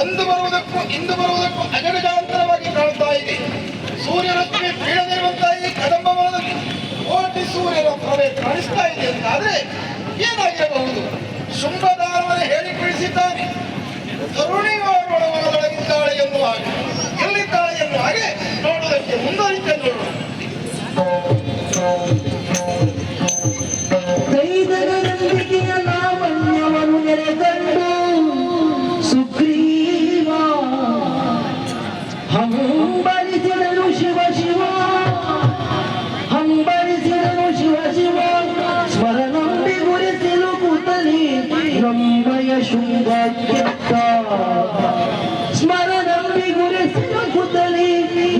ಅಂದು ಬರುವುದಕ್ಕೂ ಇಂದು ಬರುವುದಕ್ಕೂ ಅಜಗಜಾಂತರವಾಗಿ ಕಾಣ್ತಾ ಇದೆ. ಸೂರ್ಯರಶ್ಮಿ ಬೀಳದಿರುವಂತಹ ಈ ಕದಂಬ ವನದಲ್ಲಿ ಕೋಟಿ ಸೂರ್ಯನ ಪ್ರಭೆ ಕಾಣಿಸ್ತಾ ಇದೆ ಅಂತಾದ್ರೆ ಏನಾಗಿರಬಹುದು? ಶುಂಭದಾರವನ ಹೇಳಿ ಕಳಿಸಿದ್ದಾನೆ, ತರುಣಿಯವರೊಳಗಿದ್ದಾಳೆ ಎನ್ನುವ ಹಾಗೆ, ಎಲ್ಲಿದ್ದಾಳೆ ಎನ್ನುವ ಹಾಗೆ ನೋಡುವುದಕ್ಕೆ ಮುಂದುವರಿತೆ ನೋಡೋಣ. ನಂಬಿಕೆಯ ಲಾವಣ್ಯವನ್ನು ನೆರೆಗಂಡು ಸುಗ್ರೀವ ಹಂಬಲಿಸಿದನು ಶಿವ ಶಿವ, ಹಂಬಲಿಸಿದನು ಶಿವ ಶಿವ, ಸ್ವರನಂಬಿ ಗುರಿಸಿಲು ಕೂತಲಿ ನಮ್ಮಯ ಶುಂಭಕ್ಕೆತ್ತ, ಸ್ಮರನಂಬಿ ಗುರಿಸಿಲು ಕೂತಲಿ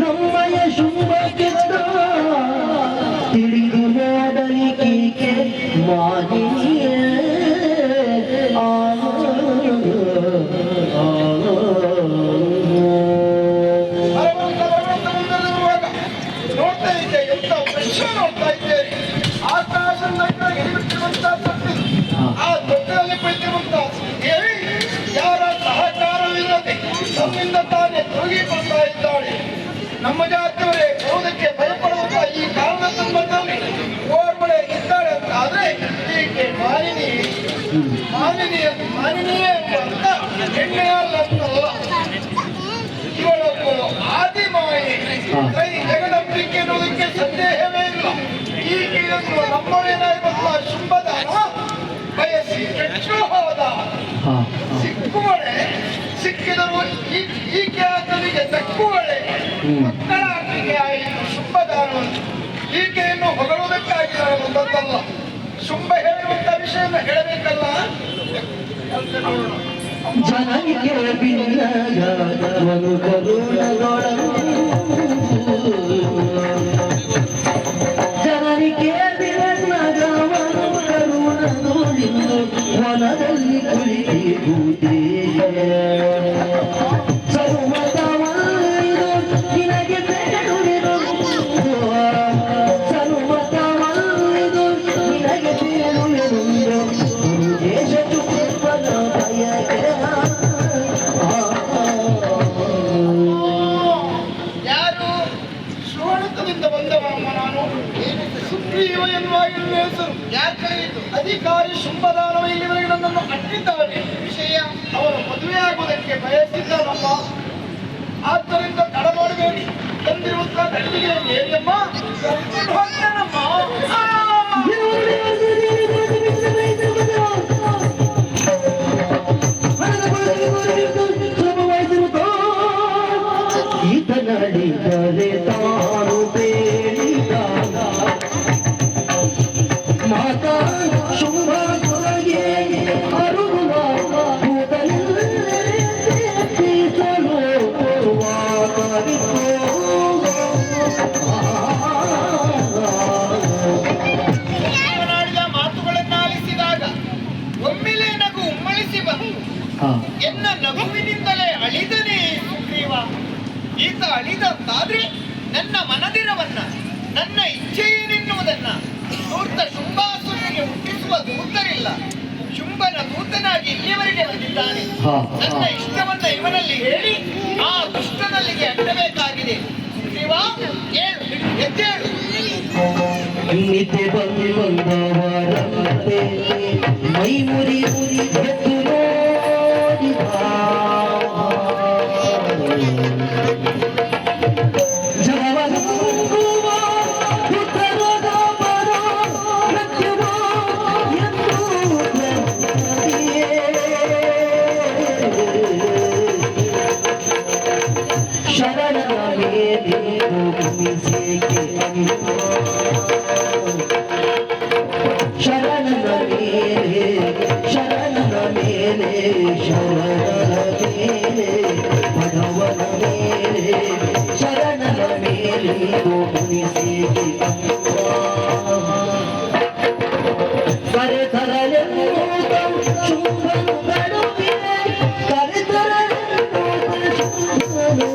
ನಮ್ಮಯ ಶುಂಭಕ್ಕೆತ್ತ, ತಿಳಿದು ನೋಡಲಿಕ್ಕೆ ಮಾನಿಯೇ ನೋಡ್ತಾ ಇದ್ದೆ, ಎಂತ ದೃಶ್ಯ ನೋಡ್ತಾ ಇದ್ದೇನೆ. ಆಕಾಶದಿಂದ ಎಲ್ಲಿಬಿಟ್ಟಿರುವಂತಹ ತೊಟ್ಟಿ, ಆ ತೊಟ್ಟಿನಲ್ಲಿ ಕುಳಿತಿರುವಂತಹ ದೇವಿ ಯಾರ ಸಹಕಾರವಿಲ್ಲದೆ ತಮ್ಮಿಂದ ತಾನೇ ತೊಲಗಿಕೊಳ್ತಾ ಇದ್ದಾಳೆ. ನಮ್ಮ ಜಾತಿಯವರೇ ಬರುವುದಕ್ಕೆ ಭಯಪಡುವಂತಹ ಈ ಕಾರಣ ಸಂಬಂಧದಲ್ಲಿ ಓರ್ವಳೆ ಇದ್ದಾಳೆ ಅಂತ ಆದ್ರೆ ಈಕೆ ಮಾಲಿನಿಯೇ ಅಂತ ಹೆಣ್ಣೆಯಲ್ಲ ಅಂತಲ್ಲ, ಇವಳೊಬ್ಬಳು ಆದಿಮಾಯೆ. ಜಗದಂಬಿಕೆ ಎನ್ನುವುದಕ್ಕೆ ಸಂದೇಹವೇ ಇಲ್ಲ. ಈಕೆಯನ್ನು ನಮ್ಮನೇನಾಗಿರುವಂತಹ ಶುಂಭದಾನ ಬಯಸಿ ಕೆಟ್ಟು ಹೋದ. ಸಿಕ್ಕುವಳೆ, ಸಿಕ್ಕಿದರು ಈಕೆ ಆತನಿಗೆ ದಕ್ಕುವಳೆ. ಮಕ್ಕಳ ಆಕೆಗೆ ಆಯಿತು ಶುಂಭದಾನವನ್ನು. ಈಕೆಯನ್ನು ಹೊಗಳುವುದಕ್ಕಾಗಿ ನಾನು ಬಂದದ್ದಲ್ಲ, ಶುಂಭ ಹೇಳಿರುವಂತ ವಿಷಯವನ್ನು ಹೇಳಬೇಕಲ್ಲ ಅಂತ ನೋಡೋಣ. ಜನನಿಗೆ ಭಿನ್ನಗವನು ಕರುಣದೊಳಗು, ಜನನಿಗೆ ಭಿನ್ನಗವನು ಕರುಣದೊಳಿಂದು ವನದಲ್ಲಿ ಕುಳಿತಿರುವುದೇ. ಸರ್ವತವಲ್ಲಿದು ನಿನಗೆ ಬೇಡುವೆನು, ಸರ್ವತವಲ್ಲಿದು ನಿನಗೆ ಬೇಡುವೆನು, ದೇಶ ಚುಪ್ಪನ ಭಯಕ್ಕೆ. ಯಾರು? ಶ್ರೋಣಕದಿಂದ ಬಂದವಮ್ಮ ನಾನು. ಸುಗ್ರೀವ ಎನ್ನುವ ಹೆಸರು ಯಾಕೆ? ಅಧಿಕಾರಿ ಶುಂಭದಾನವ ಇಲ್ಲಿವರೆಗೆ ನನ್ನನ್ನು ಅಟ್ಟಿದ್ದಾನೆ. ವಿಷಯ ಅವನು ಮದುವೆಯಾಗುವುದಕ್ಕೆ ಬಯಸಿದ್ದನಮ್ಮ. ಆದ್ದರಿಂದ ತಡ ಮಾಡಬೇಡಿ, ತಂದಿರುವಂತಹ ಗಂಡಿಗೆ ಏರಿಯಮ್ಮ ಹೋಗ್ತಾನಮ್ಮ. ಈತನಡಿದರೆ ತಾನು ಬೇಡಿದ ಮಾತಾ ಶುಂಭ ಹೊರಗೆ ಅರುಣ ಮಾತುಗಳನ್ನು ಆಲಿಸಿದಾಗ ಒಮ್ಮೆಲೆ ನಗು ಉಮ್ಮಳಿಸಿ ಬಂತು. ಎನ್ನ ನಗುವಿನಿಂದಲೇ ಅಳಿದನೇ ಸುಗ್ರೀವ. ಈತ ಅಳಿದಂತಾದ್ರೆ ನನ್ನ ಮನದಿರವನ್ನ, ನನ್ನ ಇಚ್ಛೆ ಏನೆನ್ನುವುದನ್ನ ದೂರ್ತ ಶುಂಭಾಸುರನಿಗೆ ಹುಟ್ಟಿಸುವ ದೂತರಿಲ್ಲ. ಶುಂಭನ ದೂತನಾಗಿ ಇಲ್ಲಿಯವರೆಗೆ ಬಂದಿದ್ದಾನೆ. ನನ್ನ ಇಷ್ಟವನ್ನ ಇವನಲ್ಲಿ ಹೇಳಿ ಆ ದುಷ್ಟನಲ್ಲಿಗೆ ಅಡ್ಡಬೇಕಾಗಿದೆ. ಸುಗ್ರೀವ ಹೇಳು, ಎದ್ದೇಳು. ನಿತ್ಯ ಬಂದವರಂತೆ ಮೈ ಮುರಿ ಎದ್ದು ನೋಡಿದ ಜಗವನುಂಗುವ ಪುತ್ರರಾದ ಬರ ಮೃತ್ಯುವ ಎಂದು ಶರಣರ ಮೇಲೆ ಭೂಮಿಸೇಕೆ ಶರಣನ ಮೇಲೆ ಶರಣನ ಮೇಲೆ ಶರಣನ ಮೇಲೆ ಭಗವನ ಮೇಲೆ ಶರಣನ ಮೇಲೆ ಭೂಮಿಸೇಕೆ ಕರೆ ತರಲೆಂಬುದ ಶುಂಭನು ಕಡುವೆ ಕರೆ ತರಲೆಂಬುದ ಶುಂಭನು